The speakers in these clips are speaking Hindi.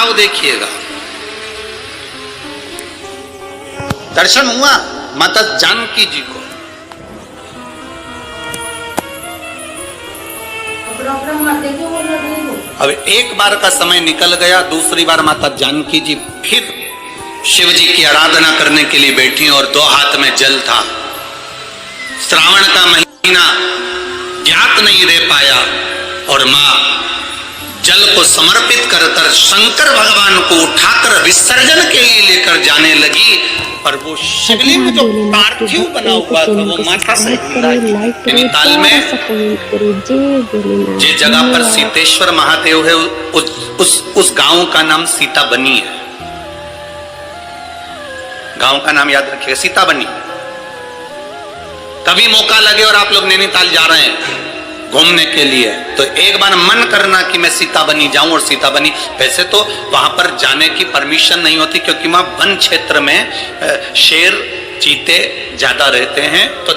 भाव देखिएगा। दर्शन हुआ माता जानकी जी को। अब एक बार का समय निकल गया, दूसरी बार माता जानकी जी फिर शिव जी की आराधना करने के लिए बैठी और दो हाथ में जल था। श्रावण का महीना ज्ञात नहीं रह पाया और मां जल को समर्पित कर शंकर भगवान को उठाकर विसर्जन के लिए लेकर जाने लगी। और वो शिवलिंग जो पार्थिव बना हुआ था वो माता से नैनीताल में जिस जगह पर सीतेश्वर महादेव है उस गांव का नाम सीताबनी है। गांव का नाम याद रखिएगा, सीताबनी। कभी मौका लगे और आप लोग नैनीताल जा रहे हैं घूमने के लिए तो एक बार मन करना कि मैं सीताबनी जाऊं। और सीताबनी वैसे तो वहां पर जाने की परमिशन नहीं होती क्योंकि वहां वन क्षेत्र में शेर चीते ज्यादा रहते हैं, तो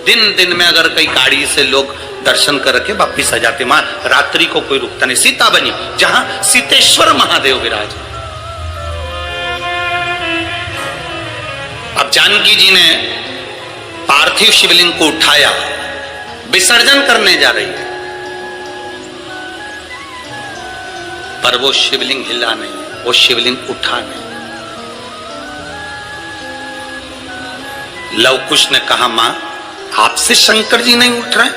दिन दिन में अगर कई गाड़ी से लोग दर्शन करके वापिस आ जाते, वहां रात्रि को कोई रुकता नहीं। सीताबनी जहां सीतेश्वर महादेव विराज। अब जानकी जी ने पार्थिव शिवलिंग को उठाया, विसर्जन करने जा रही है, पर वो शिवलिंग हिला नहीं, वो शिवलिंग उठा नहीं। लव कुश ने कहा मां आपसे शंकर जी नहीं उठ रहे,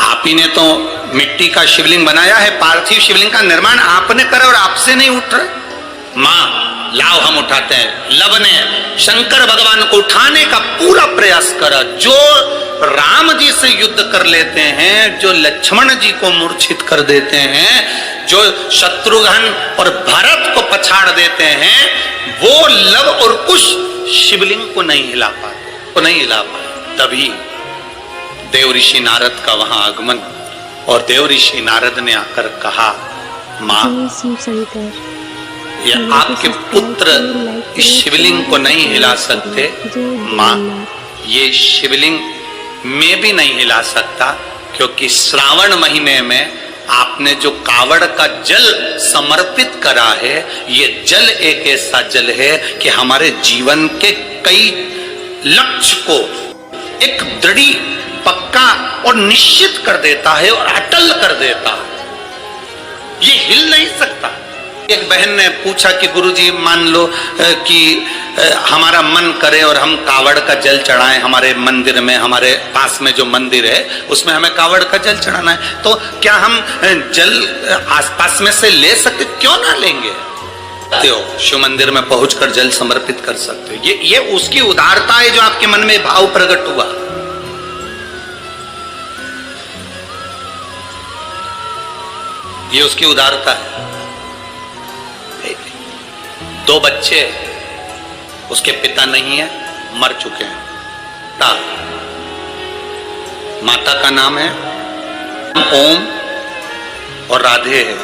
आप ही ने तो मिट्टी का शिवलिंग बनाया है, पार्थिव शिवलिंग का निर्माण आपने करा और आपसे नहीं उठ रहे। मां लाओ हम उठाते हैं। लव ने शंकर भगवान को उठाने का पूरा प्रयास करा। जो राम जी से युद्ध कर लेते हैं, जो लक्ष्मण जी को मूर्छित कर देते हैं, जो शत्रुघ्न और भरत को पछाड़ देते हैं, वो लव और कुश शिवलिंग को नहीं हिला पाए। तभी देव ऋषि नारद का वहां आगमन और देव ऋषि नारद ने आकर कहा मां ये आपके पुत्र इस शिवलिंग को नहीं हिला सकते। मां ये शिवलिंग मैं भी नहीं हिला सकता क्योंकि श्रावण महीने में आपने जो कावड़ का जल समर्पित करा है, ये जल एक ऐसा जल है कि हमारे जीवन के कई लक्ष्य को एक दृढ़ पक्का और निश्चित कर देता है और अटल कर देता है, ये हिल नहीं सकता। एक बहन ने पूछा कि गुरुजी मान लो कि हमारा मन करे और हम कावड़ का जल चढ़ाएं, हमारे मंदिर में, हमारे पास में जो मंदिर है उसमें हमें कावड़ का जल चढ़ाना है, तो क्या हम जल आसपास में से ले सकते? क्यों ना लेंगे, शिव मंदिर में पहुंचकर जल समर्पित कर सकते हो। ये उसकी उदारता है जो आपके मन में भाव प्रकट हुआ। ये उसकी उदारता है। दो बच्चे, उसके पिता नहीं है, मर चुके हैं। माता का नाम है ओम और राधे है।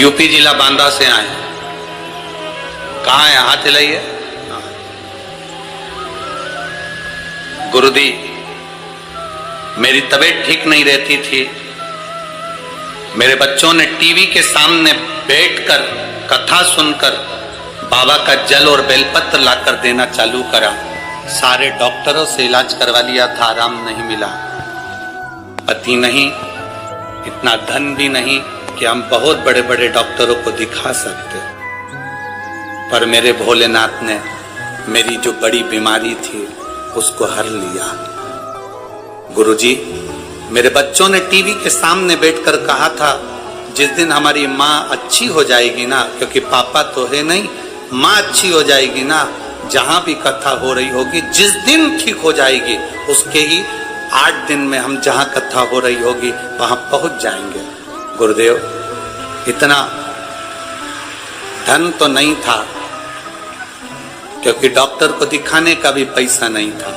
यूपी जिला बांदा से आए। कहाँ है? हाथ हिलाइए। गुरुदी मेरी तबीयत ठीक नहीं रहती थी, मेरे बच्चों ने टीवी के सामने बैठकर कथा सुनकर बाबा का जल और बेलपत्र लाकर देना चालू करा। सारे डॉक्टरों से इलाज करवा लिया था, आराम नहीं मिला। पति नहीं, इतना धन भी नहीं कि हम बहुत बड़े बड़े डॉक्टरों को दिखा सकते, पर मेरे भोलेनाथ ने मेरी जो बड़ी बीमारी थी उसको हर लिया। गुरुजी मेरे बच्चों ने टीवी के सामने बैठकर कहा था जिस दिन हमारी माँ अच्छी हो जाएगी ना, क्योंकि पापा तो है नहीं, माँ अच्छी हो जाएगी ना, जहां भी कथा हो रही होगी, जिस दिन ठीक हो जाएगी उसके ही 8 दिन में हम जहां कथा हो रही होगी वहां पहुंच जाएंगे। गुरुदेव इतना धन तो नहीं था क्योंकि डॉक्टर को दिखाने का भी पैसा नहीं था।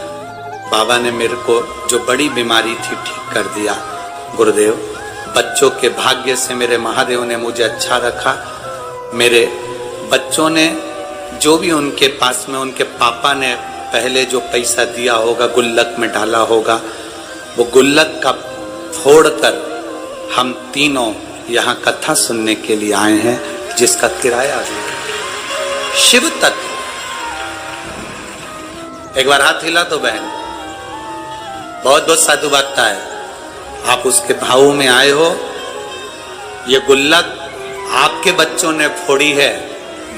बाबा ने मेरे को जो बड़ी बीमारी थी ठीक कर दिया। गुरुदेव बच्चों के भाग्य से मेरे महादेव ने मुझे अच्छा रखा। मेरे बच्चों ने जो भी उनके पास में उनके पापा ने पहले जो पैसा दिया होगा, गुल्लक में डाला होगा, वो गुल्लक का फोड़कर हम तीनों यहाँ कथा सुनने के लिए आए हैं, जिसका किराया भी शिव तत्व। एक बार हाथ हिला तो बहन, बहुत बहुत साधुवादता है। आप उसके भावों में आए हो। ये गुल्लक आपके बच्चों ने फोड़ी है,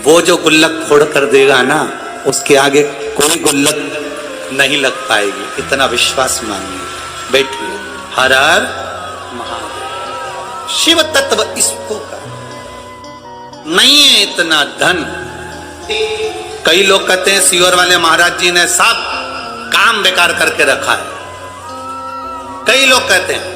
वो जो गुल्लक फोड़ कर देगा ना, उसके आगे कोई गुल्लक नहीं लग पाएगी, इतना विश्वास मानिए। बैठिए। हर हर महादेव। शिव तत्व इसको का नहीं है इतना धन। कई लोग कहते हैं सीहोर वाले महाराज जी ने सब काम बेकार करके रखा है। कई लोग कहते हैं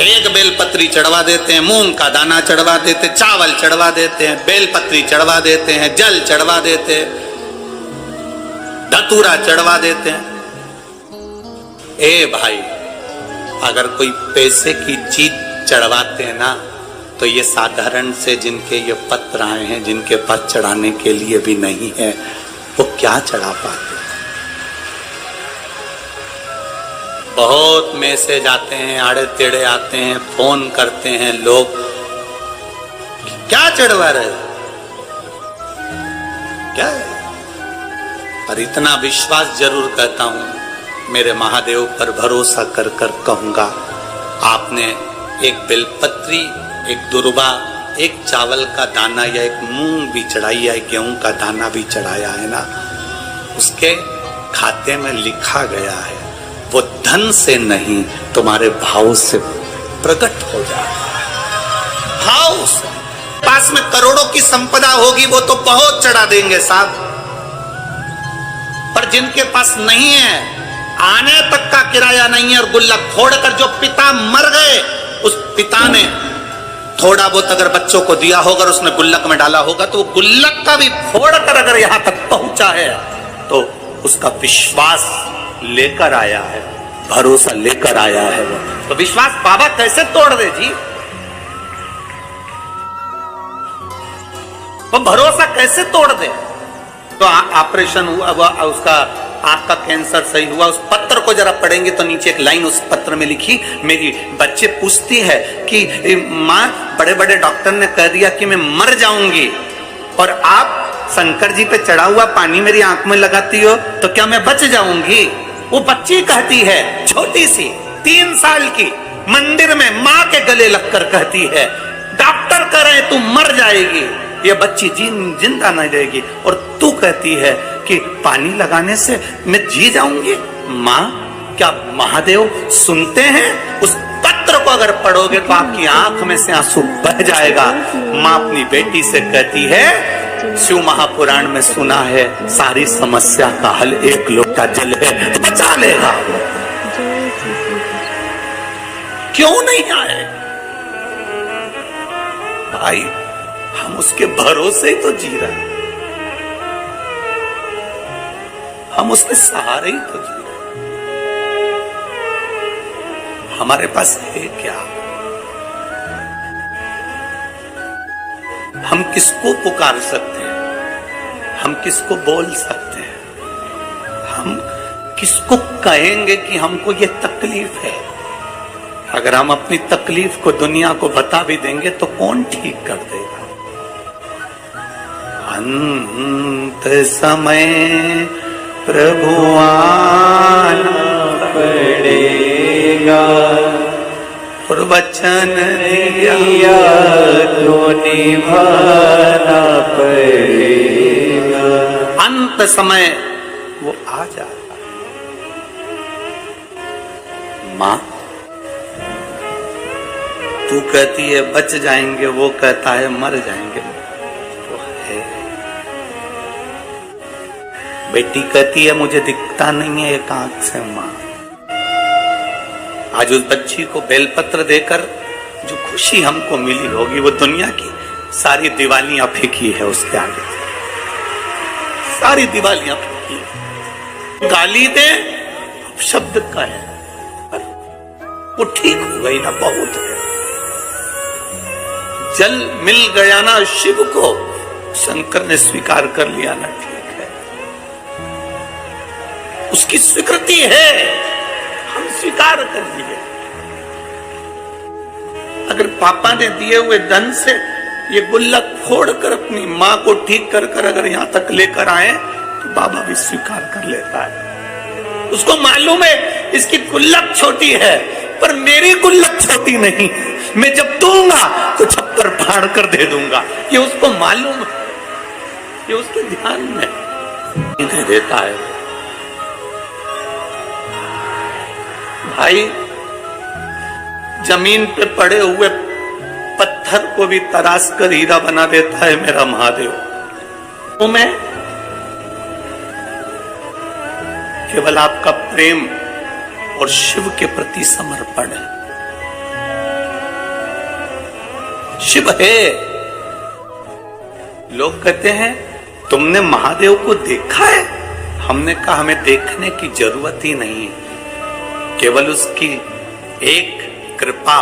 एक बेलपत्री चढ़वा देते हैं, मूंग का दाना चढ़वा देते, चावल चढ़वा देते हैं, बेलपत्री चढ़वा देते हैं, जल चढ़वा देते हैं, धतूरा चढ़वा देते हैं। ए भाई, अगर कोई पैसे की चीज चढ़वाते हैं ना, तो ये साधारण से जिनके ये पत्र आए हैं, जिनके पास चढ़ाने के लिए भी नहीं है, वो क्या चढ़ा पाते। बहुत मैसेज आते हैं, आड़े टेढ़े आते हैं, फोन करते हैं लोग, क्या चढ़वा रहे हो, क्या है? पर इतना विश्वास जरूर कहता हूं, मेरे महादेव पर भरोसा कर कर कहूंगा, आपने एक बेलपत्री, एक दुर्बा, एक चावल का दाना या एक मूंग भी चढ़ाई या एक गेहूं का दाना भी चढ़ाया है ना, उसके खाते में लिखा गया है, वो धन से नहीं तुम्हारे भाव से प्रकट हो जाता है। भाव से। पास में करोड़ों की संपदा होगी, वो तो बहुत चढ़ा देंगे साहब, पर जिनके पास नहीं है, आने तक का किराया नहीं है, और गुल्लक फोड़कर जो पिता मर गए, उस पिता ने थोड़ा बहुत अगर बच्चों को दिया होगा, उसने गुल्लक में डाला होगा, तो वो गुल्लक का भी फोड़कर अगर यहां तक पहुंचा है, तो उसका विश्वास लेकर आया है, भरोसा लेकर आया है। वो तो विश्वास बाबा कैसे तोड़ दे जी, वो भरोसा कैसे तोड़ दे। तो ऑपरेशन हुआ, उसका आंख का कैंसर सही हुआ, उस पत्र को जरा पढ़ेंगे तो नीचे एक लाइन उस पत्र में लिखी, मेरी बच्चे पूछती है कि माँ, बड़े बड़े डॉक्टर ने कह दिया कि मैं मर जाऊंगी, और आप शंकर जी पे चढ़ा हुआ पानी मेरी आंख में लगाती हो, तो क्या मैं बच जाऊंगी। वो बच्ची कहती है, छोटी सी 3 साल की, मंदिर में माँ के गले लगकर कहती है, डॉक्टर कह रहे तू मर जाएगी, ये बच्ची जिंदा नहीं रहेगी, और तू कहती है कि पानी लगाने से मैं जी जाऊंगी। माँ, क्या महादेव सुनते हैं? उस पत्र को अगर पढ़ोगे तो आपकी आंख में से आंसू बह जाएगा। माँ अपनी बेटी से कहती है, शिव महापुराण में सुना है, सारी समस्या का हल एक लोटा जल है, तो बचा लेगा। क्यों नहीं आए भाई? हम उसके भरोसे ही तो जी रहे हैं, हम उसके सहारे ही तो जी रहे हैं। हमारे पास है क्या? हम किसको पुकार सकते हैं? हम किसको बोल सकते हैं? हम किसको कहेंगे कि हमको ये तकलीफ है? अगर हम अपनी तकलीफ को दुनिया को बता भी देंगे तो कौन ठीक कर देगा? अंत समय प्रभु आना पड़ेगा, और वचन दिया तो निभाना पड़ेगा। अंत समय वो आ जाएगा। माँ, तू कहती है बच जाएंगे, वो कहता है मर जाएंगे। तो है। बेटी कहती है मुझे दिखता नहीं है एक आंख से। माँ, आज उस बच्ची को बेलपत्र देकर जो खुशी हमको मिली होगी, वो दुनिया की सारी दिवालियां फीकी है उसके आगे। सारी दिवालियां फीकी है। गाली दे शब्द का है, पर वो ठीक हो गई ना, बहुत है। जल मिल गया ना शिव को, शंकर ने स्वीकार कर लिया ना, ठीक है, उसकी स्वीकृति है। स्वीकार कर लिए। अगर पापा ने दिए हुए धन से ये गुल्लक फोड़कर अपनी मां को ठीक कर कर अगर यहां तक लेकर आए तो बाबा भी स्वीकार कर लेता है। उसको मालूम है इसकी गुल्लक छोटी है, पर मेरी गुल्लक छोटी नहीं, मैं जब दूंगा तो छप्पर फाड़ कर दे दूंगा। ये उसको मालूम है, ये उसके ध्यान में दे देता है। भाई जमीन पे पड़े हुए पत्थर को भी तराश कर हीरा बना देता है मेरा महादेव। तो मैं केवल आपका प्रेम और शिव के प्रति समर्पण है। शिव है। लोग कहते हैं तुमने महादेव को देखा है? हमने कहा हमें देखने की जरूरत ही नहीं है, केवल उसकी एक कृपा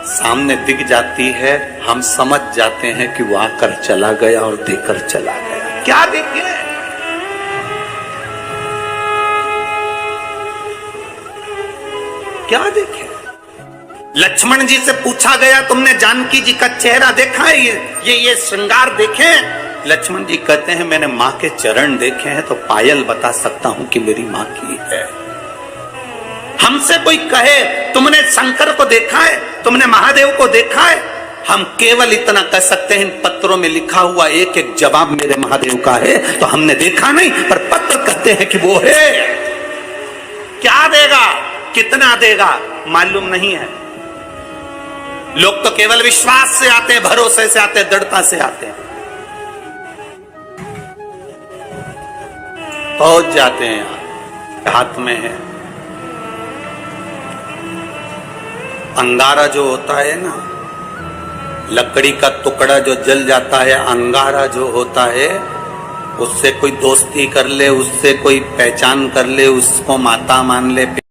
सामने दिख जाती है, हम समझ जाते हैं कि वो आकर चला गया और देकर चला गया। क्या देखे? क्या देखे? लक्ष्मण जी से पूछा गया तुमने जानकी जी का चेहरा देखा है? ये श्रृंगार देखे? लक्ष्मण जी कहते हैं मैंने मां के चरण देखे हैं तो पायल बता सकता हूं कि मेरी मां की है। हमसे कोई कहे तुमने शंकर को देखा है, तुमने महादेव को देखा है, हम केवल इतना कह सकते हैं इन पत्रों में लिखा हुआ एक एक जवाब मेरे महादेव का है। तो हमने देखा नहीं, पर पत्र कहते हैं कि वो है। क्या देगा, कितना देगा मालूम नहीं है। लोग तो केवल विश्वास से आते हैं, भरोसे से आते हैं, दृढ़ता से आते हैं, पहुंच जाते हैं। यहाँ हाथ में है अंगारा जो होता है ना, लकड़ी का टुकड़ा जो जल जाता है, अंगारा जो होता है, उससे कोई दोस्ती कर ले, उससे कोई पहचान कर ले, उसको माता मान ले,